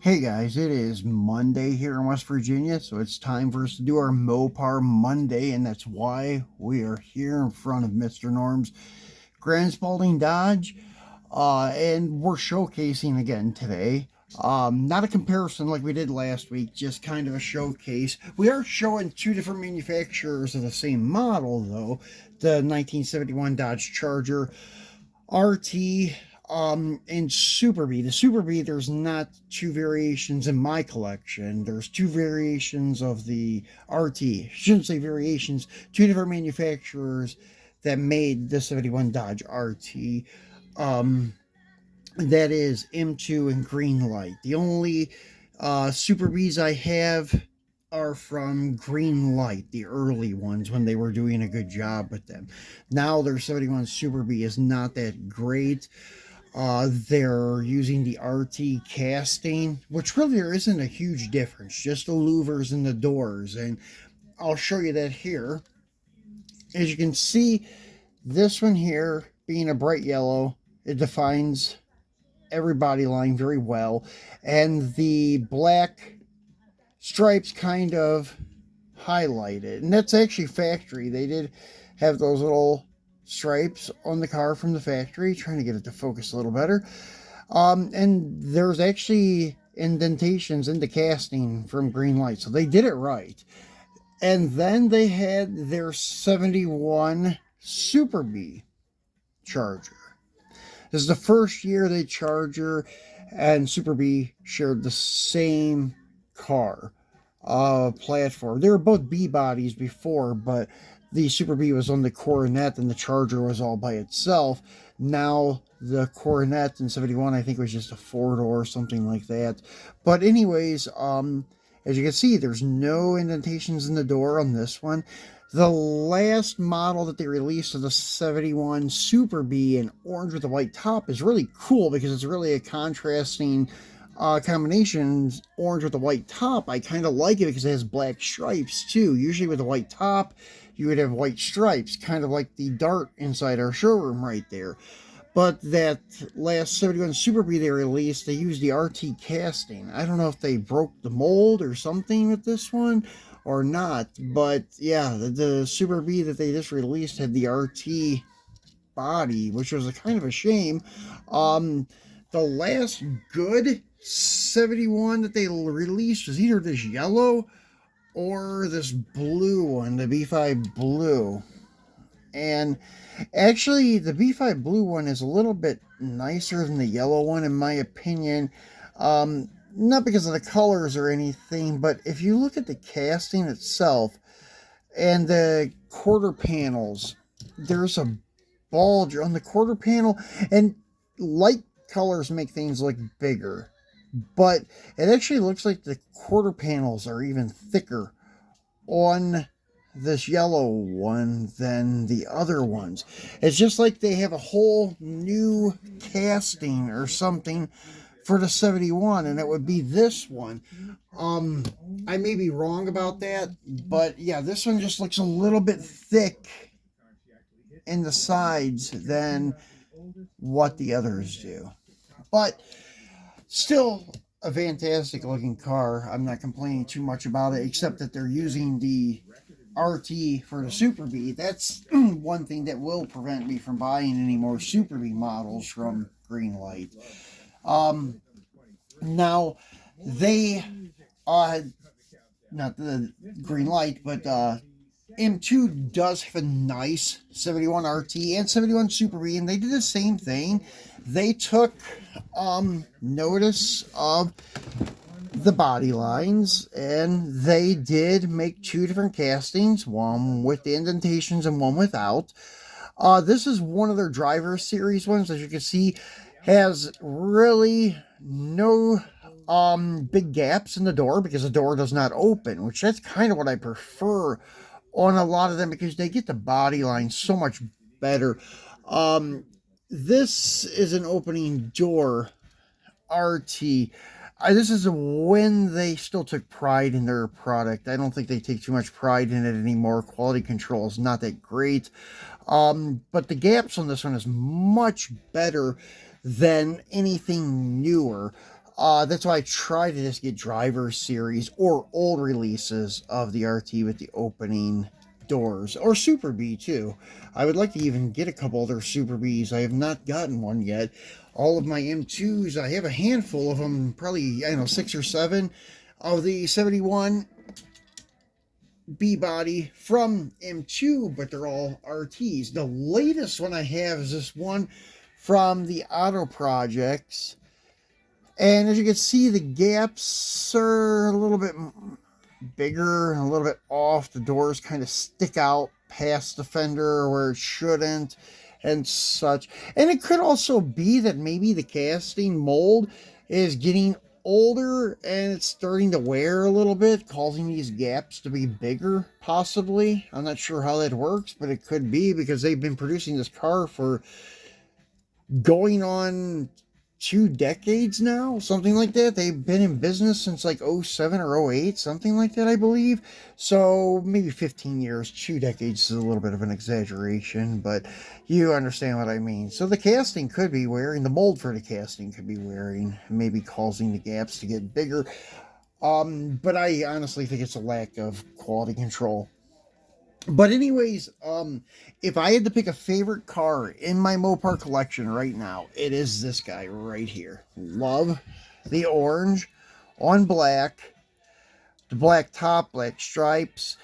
Hey guys, it is Monday here in West Virginia, so it's time for us to do our Mopar Monday, and that's why we are here in front of Mr. Norm's Grand Spalding Dodge, and we're showcasing again today. Not a comparison like we did last week, just kind of a showcase. We are showing two different manufacturers of the same model, though. The 1971 Dodge Charger RT and Super B. The Super B, there's not two variations in my collection. There's two variations of the RT. I shouldn't say variations, two different manufacturers that made the 71 Dodge RT. That is M2 and Greenlight. The only Super Bs I have are from Greenlight, the early ones when they were doing a good job with them. Now their 71 Super B is not that great. They're using the RT casting, which really there isn't a huge difference, just the louvers and the doors. And I'll show you that here. As you can see, this one here being a bright yellow, it defines every body line very well. And the black stripes kind of highlight it. And that's actually factory. They did have those little stripes on the car from the factory, trying to get it to focus a little better. And there's actually indentations in the casting from Greenlight, so they did it right. And then they had their 71 Super B Charger. This is the first year the Charger and Super B shared the same car platform. They were both B bodies before, but the Super B was on the Coronet and the Charger was all by itself. Now the Coronet in 71 I think was just a four-door or something like that. But anyways, as you can see, there's no indentations in the door on this one. The last model that they released of the 71 Super B in orange with a white top is really cool because it's really a contrasting combination, orange with a white top. I kind of like it because it has black stripes too. Usually with a white top, you would have white stripes, kind of like the Dart inside our showroom right there. But that last 71 Super B they released, they used the RT casting. I don't know if they broke the mold or something with this one or not, but yeah, the Super B that they just released had the RT body, which was a kind of a shame. The last good 71 that they released was either this yellow or this blue one, the B5 Blue. And actually, the B5 Blue one is a little bit nicer than the yellow one, in my opinion. Not because of the colors or anything, but if you look at the casting itself and the quarter panels, there's a bulge on the quarter panel, and light colors make things look bigger, but it actually looks like the quarter panels are even thicker on this yellow one than the other ones. It's just like they have a whole new casting or something for the 71, and it would be this one. I may be wrong about that, but yeah, this one just looks a little bit thick in the sides than what the others do. But still a fantastic looking car. I'm not complaining too much about it, except that they're using the RT for the Super B. That's one thing that will prevent me from buying any more Super B models from Greenlight. Now, they, not the Greenlight, but M2 does have a nice 71 RT and 71 Super B, and they did the same thing. They took notice of the body lines, and they did make two different castings, one with the indentations and one without. This is one of their driver series ones. As you can see, has really no big gaps in the door because the door does not open, which that's kind of what I prefer on a lot of them because they get the body line so much better. This is an opening door RT. This is when they still took pride in their product. I don't think they take too much pride in it anymore. Quality control is not that great. But the gaps on this one is much better than anything newer. That's why I try to just get driver series or old releases of the RT with the opening doors, or Super B too. I would like to even get a couple other Super Bs. I have not gotten one yet. All of my M2s, I have a handful of them, probably, I don't know, 6 or 7 of the 71 B body from M2, but they're all RTs. The latest one I have is this one from the Auto Projects. And as you can see, the gaps are a little bit bigger, a little bit off. The doors kind of stick out past the fender where it shouldn't and such. And it could also be that maybe the casting mold is getting older and it's starting to wear a little bit, causing these gaps to be bigger, possibly. I'm not sure how that works, but it could be, because they've been producing this car for going on 2 decades now, something like that. They've been in business since like '07 or '08, something like that, I believe. So maybe 15 years. 2 decades is a little bit of an exaggeration, but you understand what I mean. So the casting could be wearing, the mold for the casting could be wearing, maybe causing the gaps to get bigger. But I honestly think it's a lack of quality control. But anyways, if I had to pick a favorite car in my Mopar collection right now, it is this guy right here. Love the orange on black, the black top, black stripes.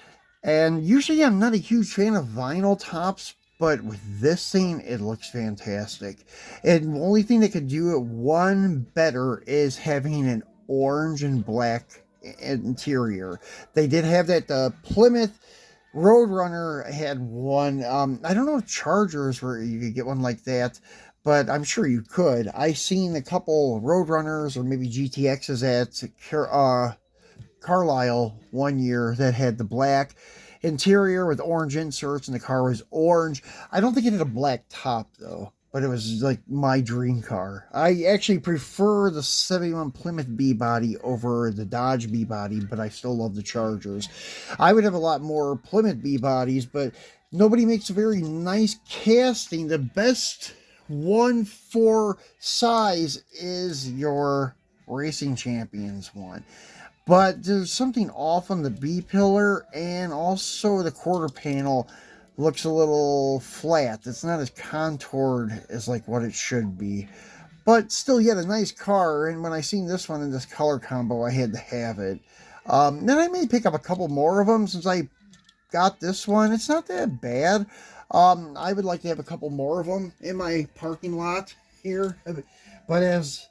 And usually I'm not a huge fan of vinyl tops, but with this thing, it looks fantastic. And the only thing that could do it one better is having an orange and black interior. They did have that Plymouth Roadrunner had one. I don't know if Chargers where you could get one like that, but I'm sure you could. I seen a couple Roadrunners or maybe GTXs at Carlisle one year that had the black interior with orange inserts, and the car was orange. I don't think it had a black top though, but it was like my dream car. I actually prefer the 71 Plymouth B body over the Dodge B body, but I still love the Chargers. I would have a lot more Plymouth B bodies, but nobody makes a very nice casting. The best one for size is your Racing Champions one. But there's something off on the B pillar, and also the quarter panel looks a little flat. It's not as contoured as like what it should be. But still yet a nice car, and when I seen this one in this color combo, I had to have it. Then I may pick up a couple more of them since I got this one. It's not that bad. I would like to have a couple more of them in my parking lot here. But as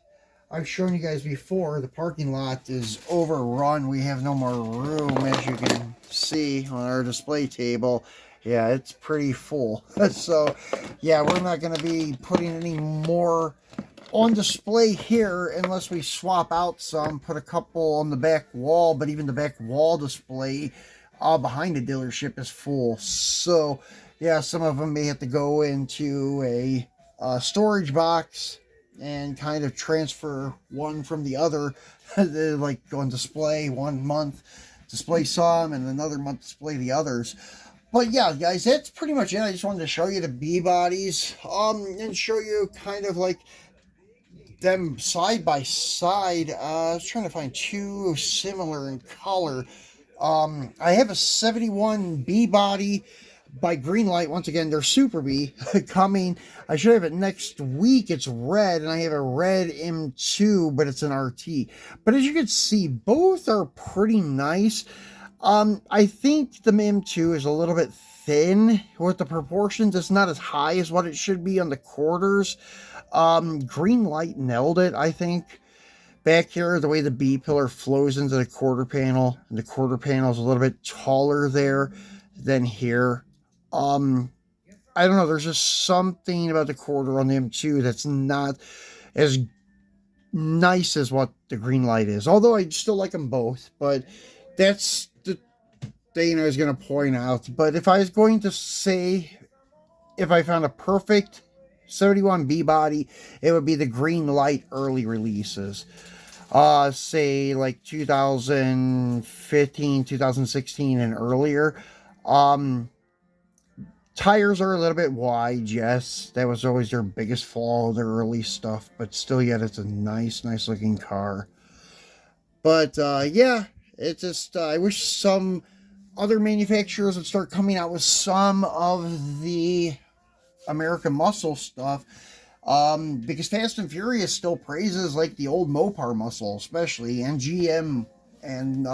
I've shown you guys before, the parking lot is overrun. We have no more room, as you can see on our display table. Yeah, it's pretty full. So, yeah, we're not going to be putting any more on display here unless we swap out some, put a couple on the back wall, but even the back wall display behind the dealership is full. So, yeah, some of them may have to go into a storage box and kind of transfer one from the other, like on display 1 month, display some, and another month display the others. But yeah, guys, that's pretty much it. I just wanted to show you the B bodies, and show you kind of like them side by side. I was trying to find two similar in color. I have a 71 B body by Greenlight. Once again, they're Super B coming. I should have it next week. It's red, and I have a red M2, but it's an RT. But as you can see, both are pretty nice. I think the M2 is a little bit thin with the proportions. It's not as high as what it should be on the quarters. Greenlight nailed it, I think. Back here, the way the B pillar flows into the quarter panel, and the quarter panel is a little bit taller there than here. I don't know, there's just something about the quarter on the M2 that's not as nice as what the Greenlight is. Although I still like them both, but that's the thing I was going to point out. But if I was going to say, if I found a perfect 71B body, it would be the Greenlight early releases. Say like 2015, 2016 and earlier. Tires are a little bit wide, yes. That was always their biggest flaw, their early stuff, but still, yet it's a nice looking car. But yeah, it just I wish some other manufacturers would start coming out with some of the American Muscle stuff. Because Fast and Furious still praises like the old Mopar muscle, especially, and GM and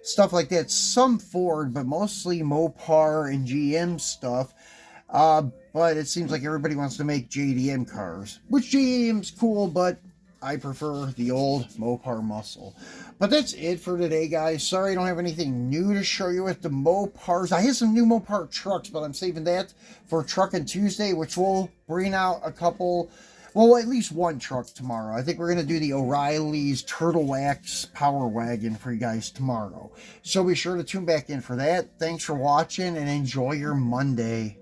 stuff like that. Some Ford, but mostly Mopar and GM stuff. But it seems like everybody wants to make JDM cars, which JDM's cool, but I prefer the old Mopar muscle. But that's it for today, guys. Sorry I don't have anything new to show you with the Mopars. I have some new Mopar trucks, but I'm saving that for Truckin' Tuesday, which will bring out a couple, well, at least one truck tomorrow. I think we're going to do the O'Reilly's Turtle Wax Power Wagon for you guys tomorrow. So be sure to tune back in for that. Thanks for watching and enjoy your Monday.